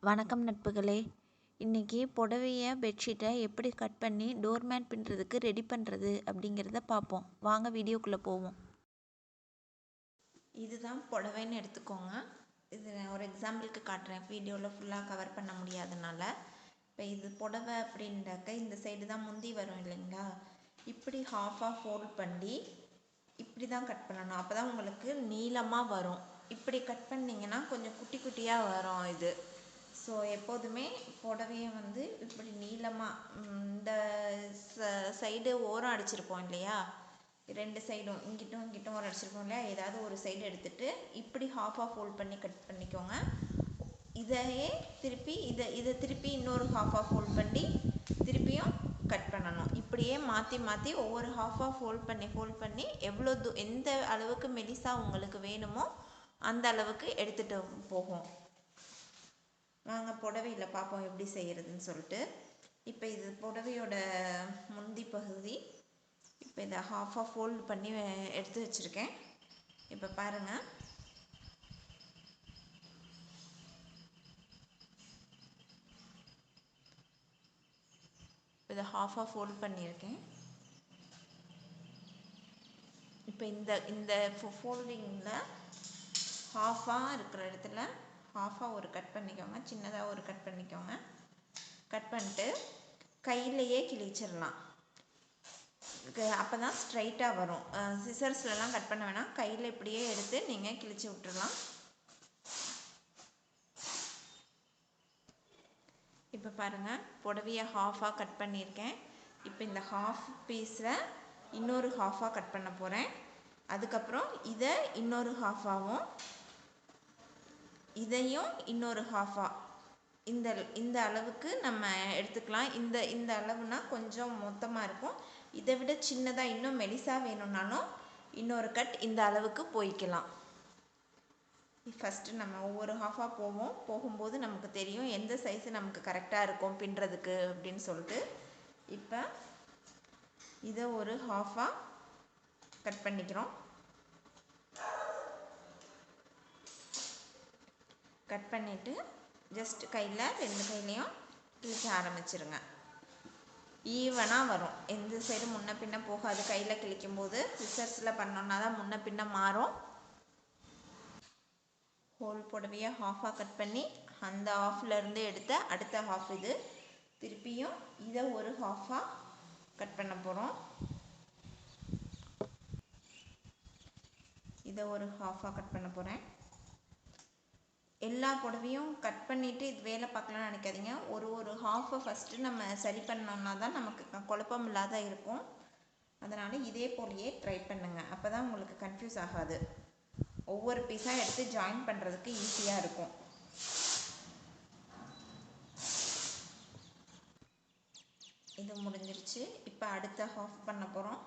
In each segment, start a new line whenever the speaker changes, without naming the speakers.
வணக்கம் நட்புகளே. இன்றைக்கி புடவையை பெட்ஷீட்டை எப்படி கட் பண்ணி டோர்மேட் பின்னுறதுக்கு ரெடி பண்ணுறது அப்படிங்கிறத பார்ப்போம். வாங்க வீடியோக்குள்ளே போவோம். இதுதான் புடவைன்னு எடுத்துக்கோங்க. இது ஒரு எக்ஸாம்பிளுக்கு காட்டுறேன், வீடியோவில் ஃபுல்லாக கவர் பண்ண முடியாதனால. இப்போ இது புடவை அப்படின்றாக்க இந்த சைடு தான் முந்தி வரும் இல்லைங்களா, இப்படி ஹாஃபாக ஃபோல்ட் பண்ணி இப்படி தான் கட் பண்ணணும். அப்போ தான் உங்களுக்கு நீளமாக வரும். இப்படி கட் பண்ணிங்கன்னா கொஞ்சம் குட்டி குட்டியாக வரும் இது. ஸோ எப்போதுமே புடவையை இப்படி நீளமாக இந்த சைடு ஓரம் அடிச்சிருப்போம் இல்லையா, ரெண்டு சைடும் இங்கிட்டும் இங்கிட்டும் ஓரம் அடிச்சிருப்போம் இல்லையா, ஏதாவது ஒரு சைடு எடுத்துகிட்டு இப்படி ஹாஃபாக ஃபோல்ட் பண்ணி கட் பண்ணிக்கோங்க. இதையே திருப்பி இதை திருப்பி இன்னொரு ஹாஃபாக ஃபோல்ட் பண்ணி திருப்பியும் கட் பண்ணணும். இப்படியே மாற்றி மாற்றி ஒவ்வொரு ஹாஃபாக ஃபோல்ட் பண்ணி எவ்வளோ எந்த அளவுக்கு மெலிசாக உங்களுக்கு வேணுமோ அந்த அளவுக்கு எடுத்துகிட்டு போகும். வாங்க புடவையில் பார்ப்போம் எப்படி செய்கிறதுன்னு சொல்லிட்டு. இப்போ இது புடவையோட முந்தி பகுதி. இப்போ இதை ஹாஃபாக ஃபோல்டு பண்ணி எடுத்து வச்சுருக்கேன். இப்போ பாருங்கள், இதை ஹாஃபாக ஃபோல்ட் பண்ணியிருக்கேன். இப்போ இந்த ஃபோல்டிங்கில் ஹாஃபாக இருக்கிற இடத்துல ஹாஃபாக ஒரு கட் பண்ணிக்கோங்க, சின்னதாக ஒரு கட் பண்ணிக்கோங்க. கட் பண்ணிட்டு கையிலையே கிழிச்சிடலாம். அப்போ தான் ஸ்ட்ரைட்டாக வரும். சிசர்ஸ்லலாம் கட் பண்ண வேணாம், கையில் இப்படியே எடுத்து நீங்கள் கிழிச்சு விட்டுடலாம். இப்போ பாருங்கள், புடவையை ஹாஃபாக கட் பண்ணியிருக்கேன். இப்போ இந்த ஹாஃப் பீஸில் இன்னொரு ஹாஃபாக கட் பண்ண போகிறேன். அதுக்கப்புறம் இதை இன்னொரு ஹாஃபாகவும் இதையும் இன்னொரு ஹாஃபாக இந்த அளவுக்கு நம்ம எடுத்துக்கலாம். இந்த அளவுனா கொஞ்சம் மொத்தமாக இருக்கும். இதை விட சின்னதாக இன்னும் மெலிசாக வேணும்னாலும் இன்னொரு கட் இந்த அளவுக்கு போய்க்கலாம். ஃபஸ்ட்டு நம்ம ஒவ்வொரு ஹாஃபாக போகும்போது நமக்கு தெரியும் எந்த சைஸு நமக்கு கரெக்டாக இருக்கும் பின்னுறதுக்கு அப்படின்னு சொல்லிட்டு. இப்போ இதை ஒரு ஹாஃபாக கட் பண்ணிக்கிறோம். கட் பண்ணிவிட்டு ஜஸ்ட் கையில் ரெண்டு கையிலையும் கிழிக்க ஆரம்பிச்சிருங்க. ஈவனாக வரும், எந்த சைடு முன்ன பின்ன போகாது. கையில் கிழிக்கும் போது சிசர்ஸில் பண்ணோன்னா தான் முன்ன பின்ன மாறும். ஹோல் புடவையை ஹாஃபாக கட் பண்ணி அந்த ஹாஃப்லேருந்து எடுத்த அடுத்த ஹாஃப் இது. திருப்பியும் இதை ஒரு ஹாஃபாக கட் பண்ண போகிறோம். இதை ஒரு ஹாஃபாக கட் பண்ண போகிறேன். எல்லா புடவையும் கட் பண்ணிவிட்டு இது வேலை பார்க்கலான்னு நினைக்காதீங்க. ஒரு ஹாஃபை ஃபஸ்ட்டு நம்ம சரி பண்ணோம்னா தான் நமக்கு குழப்பம் இல்லாத இருக்கும். அதனால் இதே போலையே ட்ரை பண்ணுங்கள். அப்போ தான் உங்களுக்கு கன்ஃபியூஸ் ஆகாது. ஒவ்வொரு பீஸாக எடுத்து ஜாயின் பண்ணுறதுக்கு ஈஸியாக இருக்கும். இது முடிஞ்சிருச்சு. இப்போ அடுத்த ஹாஃப் பண்ண போகிறோம்.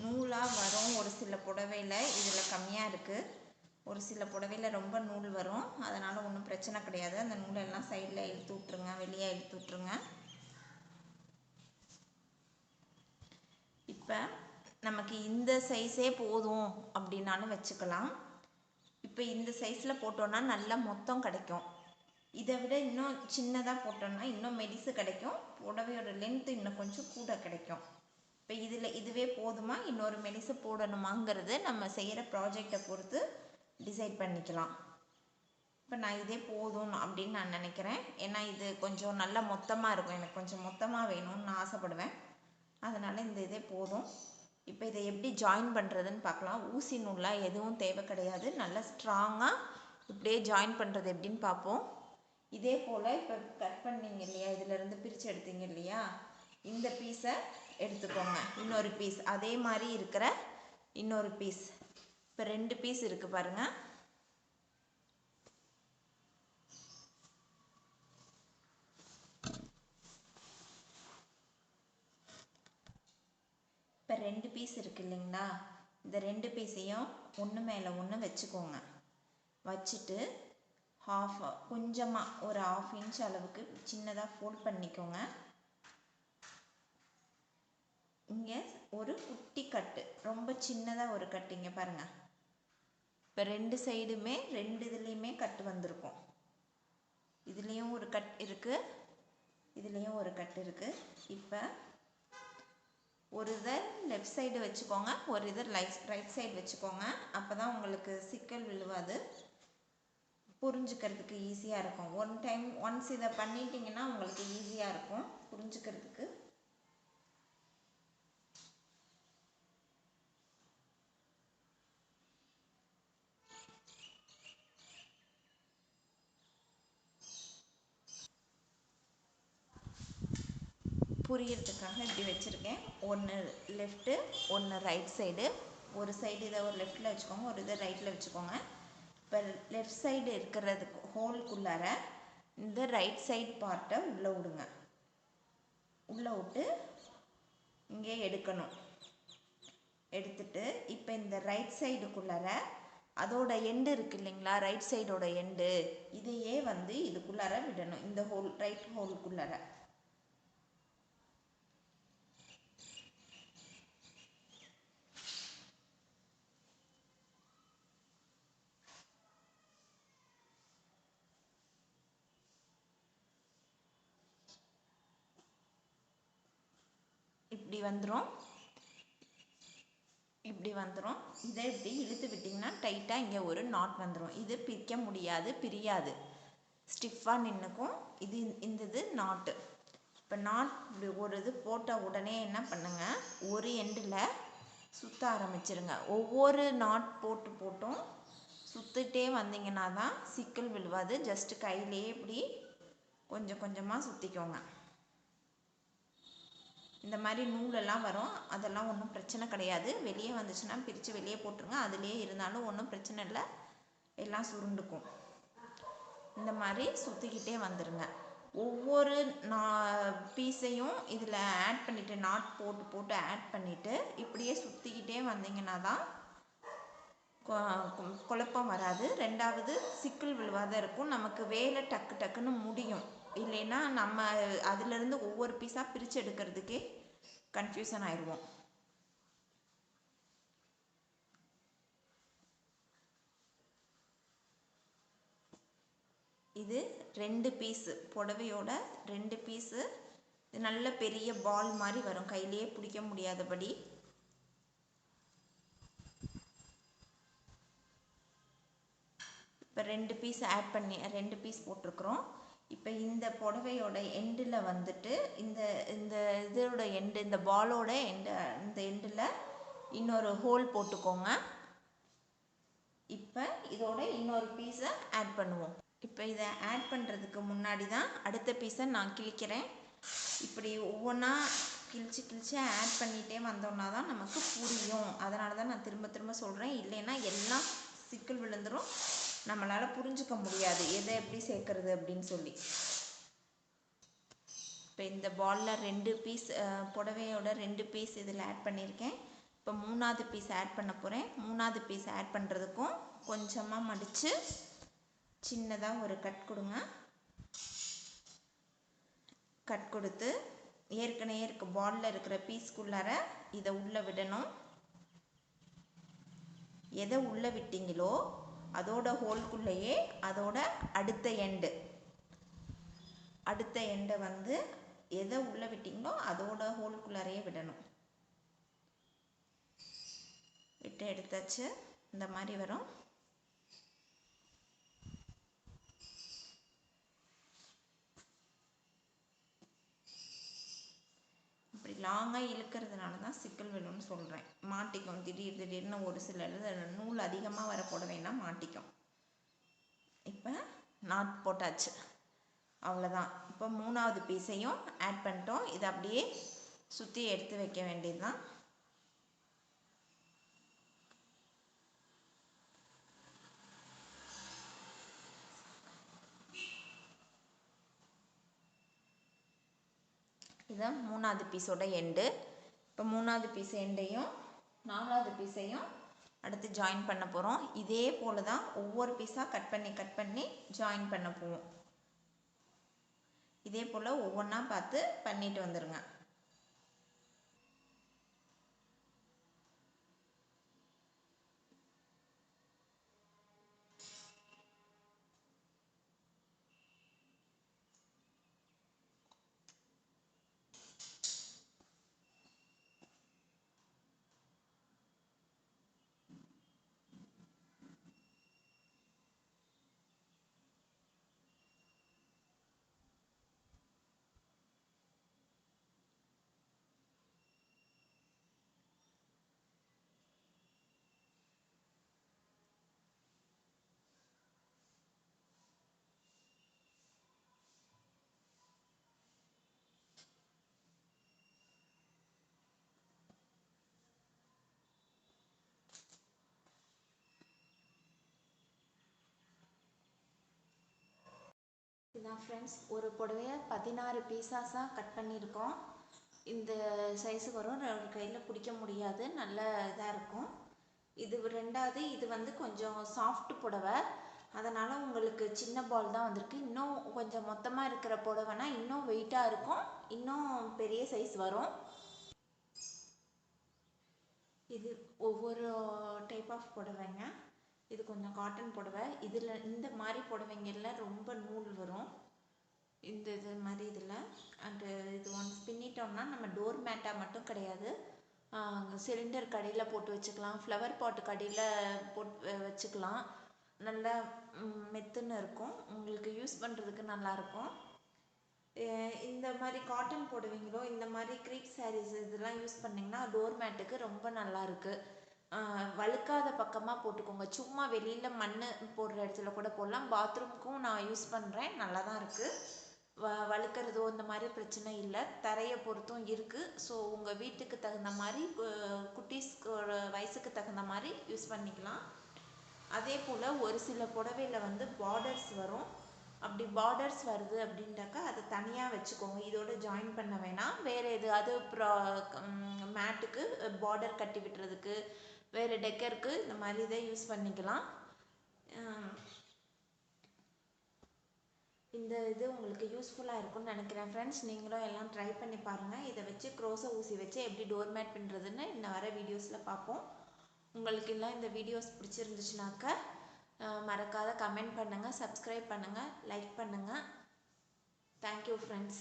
நூலாக வரும் ஒரு சில புடவையில், இதில் கம்மியாக இருக்குது. ஒரு சில புடவையில் ரொம்ப நூல் வரும், அதனால் ஒன்றும் பிரச்சனை கிடையாது. அந்த நூலெல்லாம் சைடில் இழுத்து விட்ருங்க, வெளியே இழுத்து விட்ருங்க. இப்போ நமக்கு இந்த சைஸே போதும் அப்படின்னாலும் வச்சுக்கலாம். இப்போ இந்த சைஸில் போட்டோன்னா நல்லா மொத்தம் கிடைக்கும். இதை விட இன்னும் சின்னதாக போட்டோன்னா இன்னும் மெலிசு கிடைக்கும். புடவையோட லென்த்து இன்னும் கொஞ்சம் கூட கிடைக்கும். இப்போ இதுவே போதுமா, இன்னொரு மெலிசு போடணுமாங்கிறது நம்ம செய்கிற ப்ராஜெக்டை பொறுத்து டிசைட் பண்ணிக்கலாம். இப்போ நான் இதே போதும் அப்படின்னு நான் நினைக்கிறேன். ஏன்னா இது கொஞ்சம் நல்லா மொத்தமாக இருக்கும், எனக்கு கொஞ்சம் மொத்தமாக வேணும்னு நான் ஆசைப்படுவேன். அதனால் இந்த இதே போதும். இப்போ இதை எப்படி ஜாயின் பண்ணுறதுன்னு பார்க்கலாம். ஊசி நூலாக எதுவும் தேவை கிடையாது, நல்லா ஸ்ட்ராங்காக இப்படியே ஜாயின் பண்ணுறது எப்படின்னு பார்ப்போம். இதே போல் இப்போ கட் பண்ணிங்க இல்லையா, இதிலேருந்து பிரித்து எடுத்தீங்க இல்லையா, இந்த பீஸை எடுத்துக்கோங்க. இன்னொரு பீஸ் அதே மாதிரி இருக்கிற இன்னொரு பீஸ். இப்போ ரெண்டு பீஸ் இருக்குது பாருங்கள். 2 பீஸ் இருக்கு இல்லைங்களா, இந்த 2 பீஸையும் ஒன்று மேலே ஒன்று வச்சுக்கோங்க. வச்சுட்டு கொஞ்சமாக ஒரு 1/2 இன்ச் அளவுக்கு சின்னதாக ஃபோல்ட் பண்ணிக்கோங்க. இங்கே ஒரு குட்டி கட்டு, ரொம்ப சின்னதாக ஒரு கட்டு இங்கே பாருங்கள். இப்போ 2 சைடுமே 2 இதுலேயுமே கட்டு வந்திருக்கும். இதுலேயும் ஒரு கட் இருக்குது, இதுலேயும் ஒரு கட்டு இருக்குது. இப்போ ஒரு இதை லெஃப்ட் சைடு வச்சுக்கோங்க, ஒரு இதை ரைட் சைடு வச்சுக்கோங்க. அப்போ தான் உங்களுக்கு சிக்கல் விழுவாது, புரிஞ்சுக்கிறதுக்கு ஈஸியாக இருக்கும். ஒன்ஸ் இதை பண்ணிட்டீங்கன்னா உங்களுக்கு ஈஸியாக இருக்கும் புரிஞ்சுக்கிறதுக்கு. புரியறதுக்காக இப்படி வச்சுருக்கேன். ஒன்று லெஃப்ட்டு ஒன்று ரைட் சைடு. ஒரு சைடு இதை ஒரு லெஃப்டில் வச்சுக்கோங்க, ஒரு இதை ரைட்டில் வச்சுக்கோங்க. இப்போ லெஃப்ட் சைடு இருக்கிறதுக்கு ஹோல்குள்ளார இந்த ரைட் சைடு பார்ட்டை உள்ளே விடுங்க. உள்ளே விட்டு இங்கே எடுக்கணும். எடுத்துட்டு இப்போ இந்த ரைட் சைடுக்குள்ளார அதோட எண்டு இருக்குது இல்லைங்களா, ரைட் சைடோட எண்டு, இதையே இதுக்குள்ளார விடணும். இந்த ரைட் ஹோல்குள்ளார இப்படி வந்துடும். இதை இப்படி இழுத்து விட்டிங்கன்னா டைட்டாக இங்கே ஒரு நாட் வந்துடும். இது பிரிக்க முடியாது, பிரியாது, ஸ்டிஃபாக நின்றுக்கும். இது நாட்டு. இப்போ நாட் இப்படி ஒரு இது போட்ட உடனே என்ன பண்ணுங்க, ஒரு எண்டில் சுற்ற ஆரம்பிச்சிருங்க. ஒவ்வொரு நாட் போட்டும் சுற்றிட்டே வந்தீங்கன்னா தான் சிக்கல் விழுவாது. ஜஸ்ட்டு கையிலேயே இப்படி கொஞ்சம் கொஞ்சமாக சுற்றிக்கோங்க. இந்த மாதிரி நூலெல்லாம் வரும், அதெல்லாம் ஒன்றும் பிரச்சனை கிடையாது. வெளியே வந்துச்சுன்னா பிரித்து வெளியே போட்டுருங்க. அதுலேயே இருந்தாலும் ஒன்றும் பிரச்சனை இல்லை, எல்லாம் சுருண்டுக்கும். இந்த மாதிரி சுற்றிக்கிட்டே வந்துடுங்க. ஒவ்வொரு பீஸையும் இதில் ஆட் பண்ணிவிட்டு நாட் போட்டு ஆட் பண்ணிவிட்டு இப்படியே சுற்றிக்கிட்டே வந்தீங்கன்னா தான் குழப்பம் வராது. ரெண்டாவது சிக்கல் விழுவாத இருக்கும். நமக்கு வேலை டக்குன்னு முடியும். இல்லைன்னா நம்ம அதிலிருந்து ஒவ்வொரு பீஸாக பிரித்து எடுக்கிறதுக்கே கன்ஃபியூஷன் ஆயிடுவோம். இது 2 பீஸு, புடவையோட 2 பீஸு. நல்ல பெரிய பால் மாதிரி வரும், கையிலேயே பிடிக்க முடியாதபடி. இப்போ 2 பீஸ் ஆட் பண்ணி 2 பீஸ் போட்டிருக்கிறோம். இப்போ இந்த புடவையோட எண்டில் இந்த இந்த இதோட எண்டு, இந்த பாலோட இந்த எண்டில் இன்னொரு ஹோல் போட்டுக்கோங்க. இப்போ இதோட இன்னொரு பீஸை ஆட் பண்ணுவோம். இப்போ இதை ஆட் பண்ணுறதுக்கு முன்னாடி தான் அடுத்த பீஸை நான் கிழிக்கிறேன். இப்படி ஒவ்வொன்றா கிழிச்சு ஆட் பண்ணிகிட்டே வந்தோம்னா தான் நமக்கு புரியும். அதனால தான் நான் திரும்ப சொல்கிறேன். இல்லைன்னா எல்லாம் சிக்கல் விழுந்துடும், நம்மளால் புரிஞ்சுக்க முடியாது எதை எப்படி சேர்க்கறது அப்படின்னு சொல்லி. இப்போ இந்த பாலில் 2 பீஸ், புடவையோட 2 பீஸ் இதில் ஆட் பண்ணியிருக்கேன். இப்போ 3ஆவது பீஸ் ஆட் பண்ண போகிறேன். 3ஆவது பீஸ் ஆட் பண்ணுறதுக்கும் கொஞ்சமாக மடித்து சின்னதாக ஒரு கட் கொடுங்க. கட் கொடுத்து ஏற்கனவே பாலில் இருக்கிற பீஸ்க்குள்ளார இதை உள்ளே விடணும். எதை உள்ளே விட்டீங்களோ அதோட ஹோல்குள்ளேயே அதோட அடுத்த எண்டை எதை உள்ளே விட்டீங்களோ அதோட ஹோல்குள்ளாரையே விடணும். விட்டு எடுத்தாச்சு. இந்த மாதிரி வரும். இப்படி லாங்காக இழுக்கிறதுனால தான் சிக்கல் விழுன்னு சொல்கிறேன். மாட்டிக்கும், திடீர்னு ஒரு சில நூல் அதிகமாக வர புடவைன்னா மாட்டிக்கும். இப்போ நாட் போட்டாச்சு, அவ்வளோதான். இப்போ 3ஆவது பீஸையும் ஆட் பண்ணிட்டோம். இதை அப்படியே சுற்றி எடுத்து வைக்க வேண்டியது தான். இதுதான் 3ஆவது பீஸோட எண்டு. இப்போ 3வது பீஸ் எண்டையும் 4வது பீஸையும் அடுத்து ஜாயின் பண்ண போகிறோம். இதே போல் தான் ஒவ்வொரு பீஸாக கட் பண்ணி ஜாயின் பண்ண போவோம். இதே போல் ஒவ்வொன்றா பார்த்து பண்ணிட்டு வந்துடுங்க. இதான் ஃப்ரெண்ட்ஸ், ஒரு புடவையை 16 பீஸாஸாக கட் பண்ணியிருக்கோம். இந்த சைஸுக்கு வரும். கையில் பிடிக்க முடியாது, நல்ல இதாக இருக்கும். இது 2வது. இது வந்து கொஞ்சம் சாஃப்ட் புடவை, அதனால் உங்களுக்கு சின்ன பால் தான் வந்திருக்கு. இன்னும் கொஞ்சம் மொத்தமாக இருக்கிற புடவைனா இன்னும் வெயிட்டாக இருக்கும், இன்னும் பெரிய சைஸ் வரும். இது ஒவ்வொரு டைப் ஆஃப் புடவைங்க. இது கொஞ்சம் காட்டன் புடவை. இதில் இந்த மாதிரி புடவைங்களில் ரொம்ப நூல் வரும். இது மாதிரி இதில் அண்டு இது ஒன்ஸ் பின்னிட்டோம்னா நம்ம டோர் மேட்டாக மட்டும் கிடையாது, சிலிண்டர் கடியில் போட்டு வச்சுக்கலாம், ஃப்ளவர் பாட்டு கடியில் போட்டு வச்சுக்கலாம். நல்லா மெத்துன்னு இருக்கும், உங்களுக்கு யூஸ் பண்ணுறதுக்கு நல்லாயிருக்கும். இந்த மாதிரி காட்டன் புடவைங்களோ இந்த மாதிரி க்ரீப் சாரீஸ் இதெல்லாம் யூஸ் பண்ணிங்கன்னா டோர் மேட்டுக்கு ரொம்ப நல்லாயிருக்கு. வழுக்காத பக்கமாக போட்டுக்கோங்க. சும்மா வெளியில் மண் போடுற இடத்துல கூட போடலாம். பாத்ரூம்க்கும் நான் யூஸ் பண்ணுறேன், நல்லா தான் இருக்குது. வழுக்கிறதோ இந்த மாதிரி பிரச்சனை இல்லை. தரையை பொறுத்தும் இருக்குது. ஸோ உங்கள் வீட்டுக்கு தகுந்த மாதிரி, குட்டீஸ்க்கு வயசுக்கு தகுந்த மாதிரி யூஸ் பண்ணிக்கலாம். அதே போல் ஒரு சில புடவையில் வந்து பார்டர்ஸ் வரும். அப்படி பார்டர்ஸ் வருது அப்படின்ட்டாக்கா அதை தனியாக வச்சுக்கோங்க, இதோட ஜாயின் பண்ண வேணாம். வேறு எதாவது மேட்டுக்கு பார்டர் கட்டி விட்டுறதுக்கு, வேறு டெக்கருக்கு இந்த மாதிரி இதை யூஸ் பண்ணிக்கலாம். இந்த இது உங்களுக்கு யூஸ்ஃபுல்லாக இருக்கும்னு நினைக்கிறேன் ஃப்ரெண்ட்ஸ். நீங்களும் எல்லாம் ட்ரை பண்ணி பாருங்கள். இதை வச்சு க்ரோஸை ஊசி வச்சு எப்படி டோர்மேட் பண்ணுறதுன்னு இன்னும் வர வீடியோஸில் பார்ப்போம். உங்களுக்கு எல்லாம் இந்த வீடியோஸ் பிடிச்சிருந்துச்சுனாக்கா மறக்காத கமெண்ட் பண்ணுங்கள், சப்ஸ்கிரைப் பண்ணுங்கள், லைக் பண்ணுங்கள். Thank you friends.